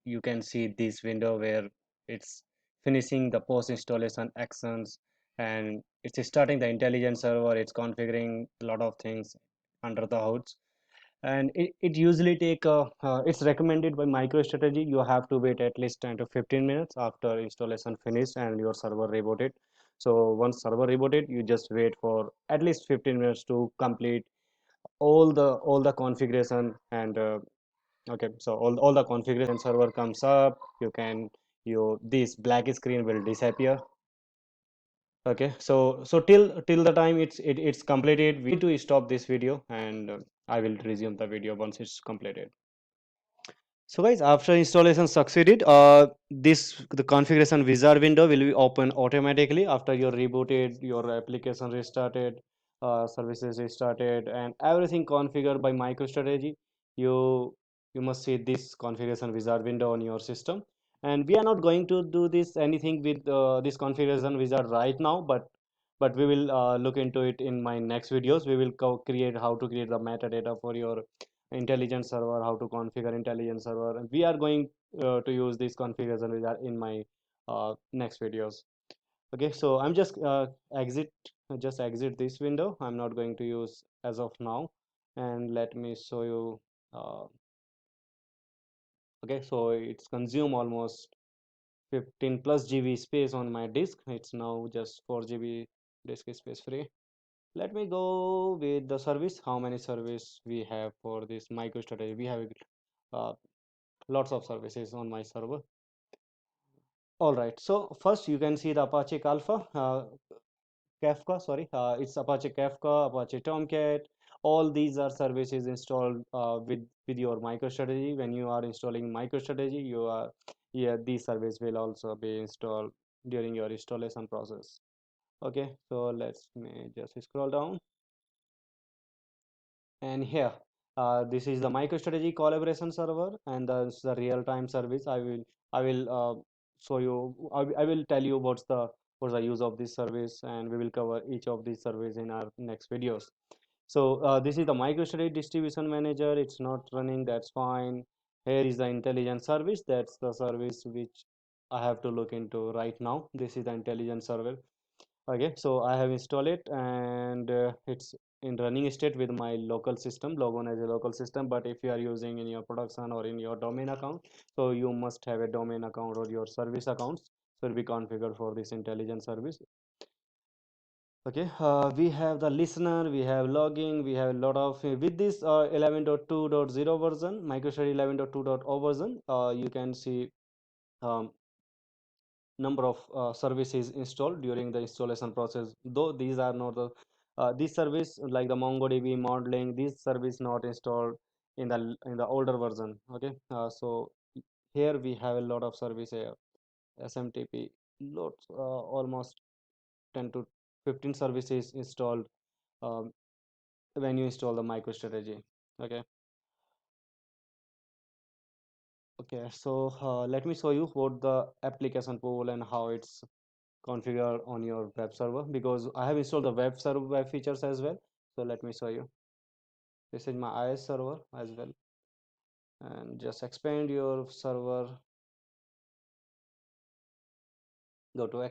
you can see this window where it's finishing the post installation actions, and it's starting the intelligent server. It's configuring a lot of things under the hoods, and it usually take it's recommended by MicroStrategy. You have to wait at least 10 to 15 minutes after installation finished and your server rebooted. So once server rebooted, you just wait for at least 15 minutes to complete all the configuration. And okay, so all the configuration server comes up. You can you this black screen will disappear. Okay, so till the time it's completed, we need to stop this video, and I will resume the video once it's completed. So guys, after installation succeeded, this the configuration wizard window will be open automatically after you're rebooted, your application restarted, services restarted, and everything configured by MicroStrategy. You you must see this configuration wizard window on your system. And we are not going to do this anything with this configuration wizard right now, but we will look into it in my next videos. We will create how to create the metadata for your intelligent server, how to configure intelligent server, and we are going to use this configuration wizard in my next videos. Okay, so I'm just exit this window. I'm not going to use as of now, and let me show you. Okay, so it's consume almost 15 plus GB space on my disk. It's now just 4 GB disk space free. Let me go with the service. How many service we have for this MicroStrategy? We have uh, lots of services on my server. All right, so first you can see the Apache Kafka, sorry, it's Apache Kafka, Apache Tomcat. All these are services installed with your MicroStrategy. When you are installing MicroStrategy, yeah, these service will also be installed during your installation process. Okay, so let's me just scroll down. And here, this is the MicroStrategy collaboration server, and that's the real-time service. I will show you. I will tell you what's the use of this service, and we will cover each of these service in our next videos. So this is the MicroStrategy distribution manager. It's not running. That's fine. Here is the intelligent service. That's the service which I have to look into right now. This is the intelligent server. Okay, so I have installed it, and it's in running state with my local system, logon as a local system. But if you are using in your production or in your domain account, so you must have a domain account or your service accounts will be configured for this intelligent service. Okay, we have the listener, we have logging, we have a lot of with this 11.2.0 version, MicroStrategy 11.2.0 version, you can see um, number of services installed during the installation process. Though these are not the this service like the MongoDB modeling, this service not installed in the older version. Okay, so here we have a lot of service here. SMTP loads almost 10 to 15 services installed um, when you install the MicroStrategy. Okay, okay. So let me show you what the application pool and how it's configure on your web server, because I have installed the web server web features as well. So let me show you. This is my IS server as well, and just expand your server. Go to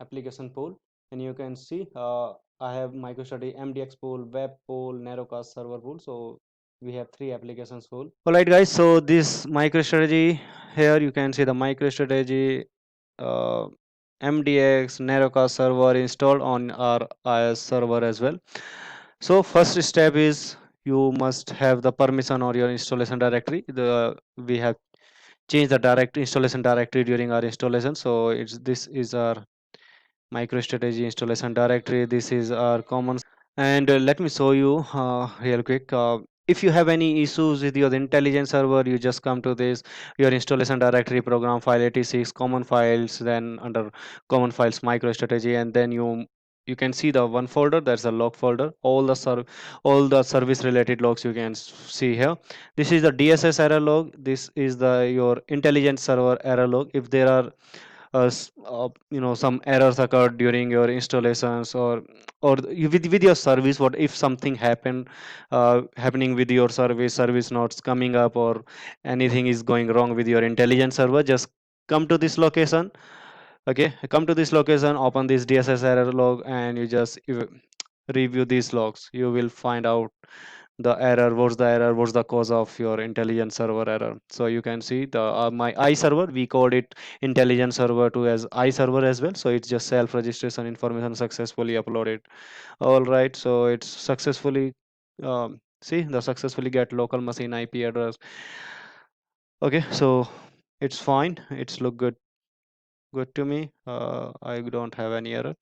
application pool, and you can see I have MicroStrategy MDX pool, web pool, narrowcast server pool. So we have three applications pool. All right, guys. So this MicroStrategy here you can see the MicroStrategy uh, MDX narrowcast server installed on our IS server as well. So first step is you must have the permission or your installation directory. The we have changed the direct installation directory during our installation. So it's this is our MicroStrategy installation directory. This is our common, and let me show you real quick. If you have any issues with your intelligence server, you just come to this your installation directory, program file 86, common files, then under common files MicroStrategy, and then you can see the one folder, that's a log folder. All the service related logs you can see here. This is the DSS error log. This is the your intelligence server error log. If there are some errors occurred during your installations, or with your service. What if something happening with your service notes coming up, or anything is going wrong with your intelligence server, just come to this location. Okay, come to this location, open this DSS error log, and you just review these logs. You will find out the error, what's the cause of your intelligence server error. So you can see the my I server, we called it intelligence server to as I server as well. So it's just self registration information successfully uploaded. All right, so it's successfully see the successfully get local machine IP address. Okay, so it's fine, it's look good to me. I don't have any error.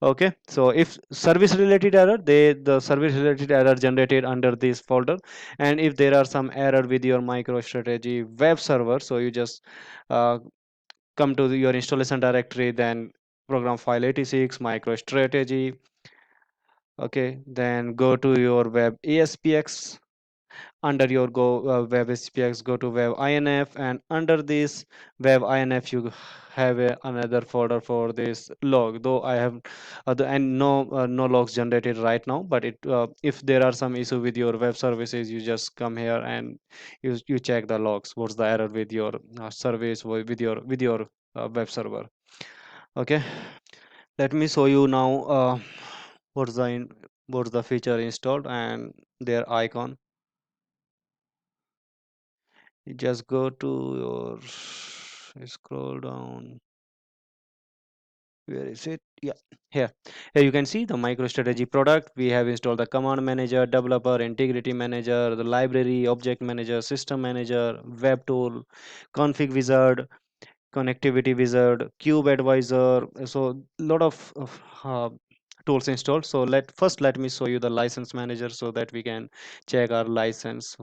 Okay, so if service related error, the service related error generated under this folder. And if there are some error with your MicroStrategy web server, so you just uh, come to your installation directory, then program file 86 MicroStrategy. Okay, then go to your web ASPX. Under your go web SPX, go to web INF, and under this web INF you have another folder for this log. Though I have and no logs generated right now, but if there are some issue with your web services, you just come here and you check the logs. What's the error with your service, with your web server? Okay, let me show you now what's the what's the feature installed and their icon. You just go to your scroll down. Where is it? Yeah, here. Here you can see the MicroStrategy product. We have installed the command manager, developer, integrity manager, the library, object manager, system manager, web tool, config wizard, connectivity wizard, cube advisor. So lot of tools installed. So let me show you the license manager so that we can check our license,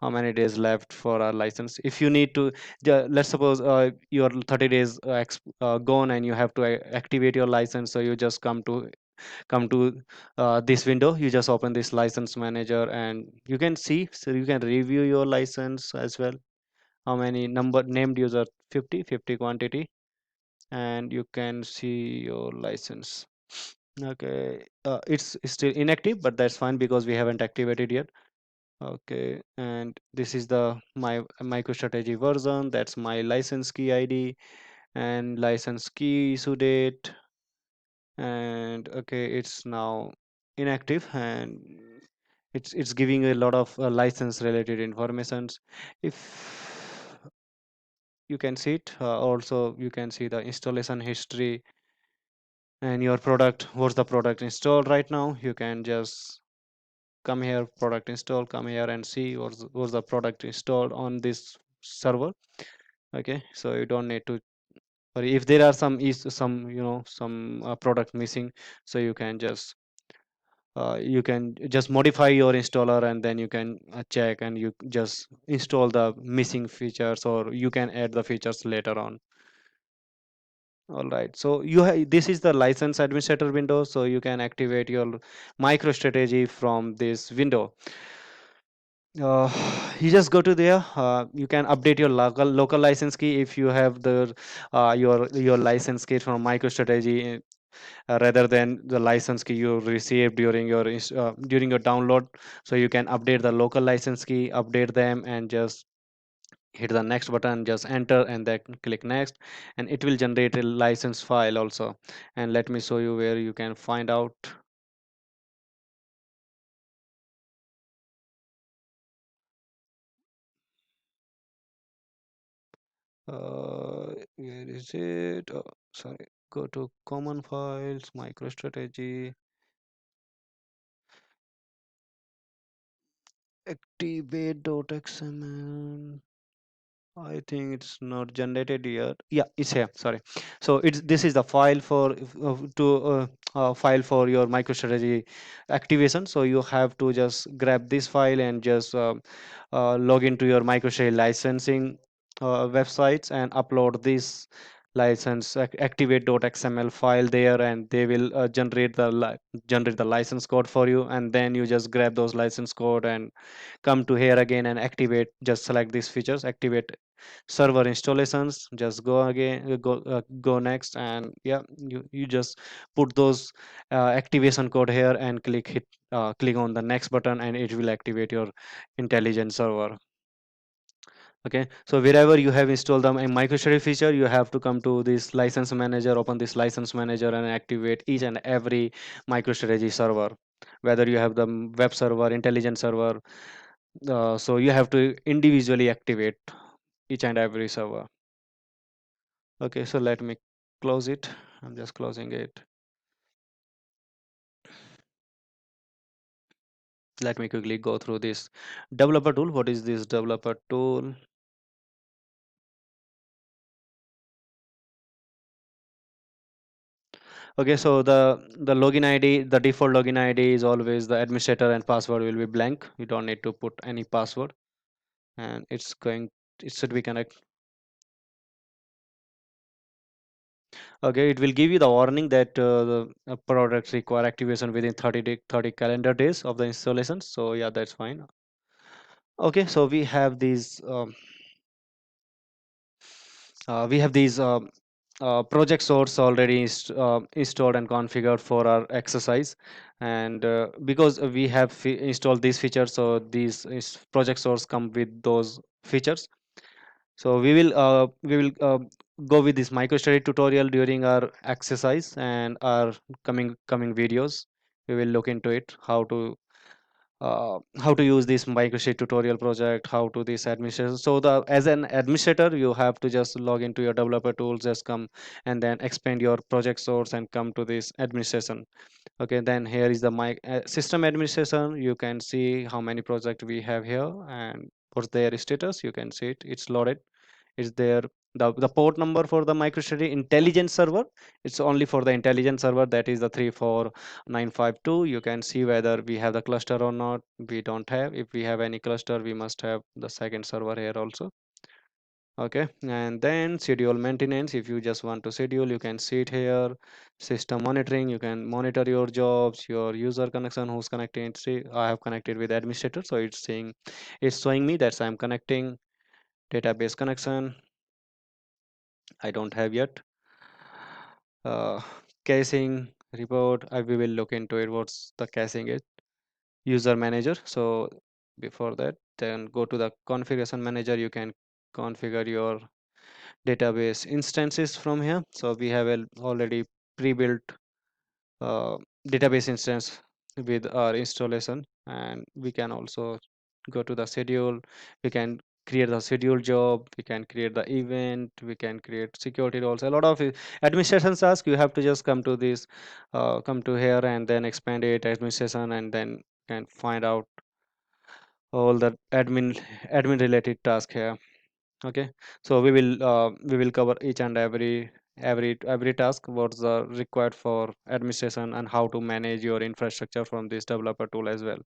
how many days left for our license. If you need to let's suppose your 30 days gone and you have to activate your license, so you just come to this window. You just open this license manager and you can see, so you can review your license as well. How many number named user? 50 quantity, and you can see your license. Okay, it's still inactive, but that's fine because we haven't activated yet. Okay, and this is the my MicroStrategy version. That's my license key ID and license key issue date. And okay, it's now inactive, and it's giving a lot of license related informations. If you can see it, also you can see the installation history and your product. What's the product installed right now? You can just come here, product install, come here and see what's the product installed on this server. Okay, so you don't need to, or if there are some some product missing, so you can just modify your installer, and then you can check and you just install the missing features, or you can add the features later on. All right, so this is the license administrator window, so you can activate your MicroStrategy from this window. uh, you just go to there. You can update your local license key if you have the your license key from MicroStrategy, rather than the license key you received during your download. So you can update the local license key, update them, and just hit the next button, just enter, and then click next, and it will generate a license file also. And let me show you where you can find out. Where is it? Oh, sorry. Go to common files, MicroStrategy, activate.xml. I think it's not generated yet. Yeah, it's here. Sorry. So this is the file for file for your MicroStrategy activation. So you have to just grab this file and just log into your MicroStrategy licensing websites and upload this license activate.xml file there, and they will generate the license code for you, and then you just grab those license code and come to here again and activate. Just select these features, activate server installations, just go again, go next, and yeah, you just put those activation code here and click on the next button, and it will activate your intelligent server. Okay, so wherever you have installed the MicroStrategy feature, you have to come to this license manager, open this license manager, and activate each and every MicroStrategy server, whether you have the web server, intelligent server. So you have to individually activate each and every server. Okay, so let me close it. I'm just closing it. Let me quickly go through this developer tool. What is this developer tool? Okay, so the login ID, the default login ID is always the administrator, and password will be blank. You don't need to put any password, and it should be connect. Okay, it will give you the warning that the products require activation within 30 calendar days of the installation. So yeah, that's fine. Okay, so we have these project source already installed and configured for our exercise, and because we have installed these features, so these project source come with those features. So we will go with this MicroStrategy tutorial during our exercise and our coming videos. We will look into it, how to use this MicroStrategy tutorial project, how to this administration. So the as an administrator, you have to just log into your developer tools, just come and then expand your project source and come to this administration. Okay, then here is the my system administration. You can see how many projects we have here and what's their status. You can see it's loaded. Is there the port number for the MicroStrategy intelligent server? It's only for the intelligent server, that is the 34952. You can see whether we have the cluster or not. We don't have. If we have any cluster, we must have the second server here also. Okay, and then schedule maintenance. If you just want to schedule, you can see it here. System monitoring, you can monitor your jobs, your user connection, who's connected. See, I have connected with administrator, so it's showing me that I'm connecting. Database connection, I don't have yet. uh, Caching report, we will look into it, what's the caching is. User manager, so before that, then go to the configuration manager. You can configure your database instances from here. So we have already pre-built uh, database instance with our installation, and we can also go to the schedule. We can create the schedule job, we can create the event, we can create security roles, a lot of administration tasks. You have to just come to this, come to here and then expand it administration, and then can find out all the admin related task here. Okay, so we will cover each and every task, what's the required for administration, and how to manage your infrastructure from this developer tool as well.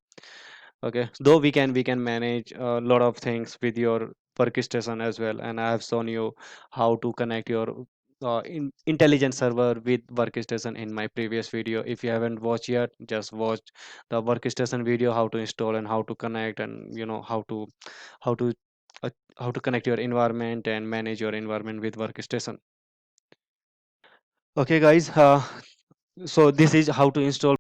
Okay, though we can manage a lot of things with your workstation as well, and I have shown you how to connect your intelligent server with workstation in my previous video. If you haven't watched yet, just watch the workstation video, how to install and how to connect, and how to how to connect your environment and manage your environment with workstation. Okay guys, so this is how to install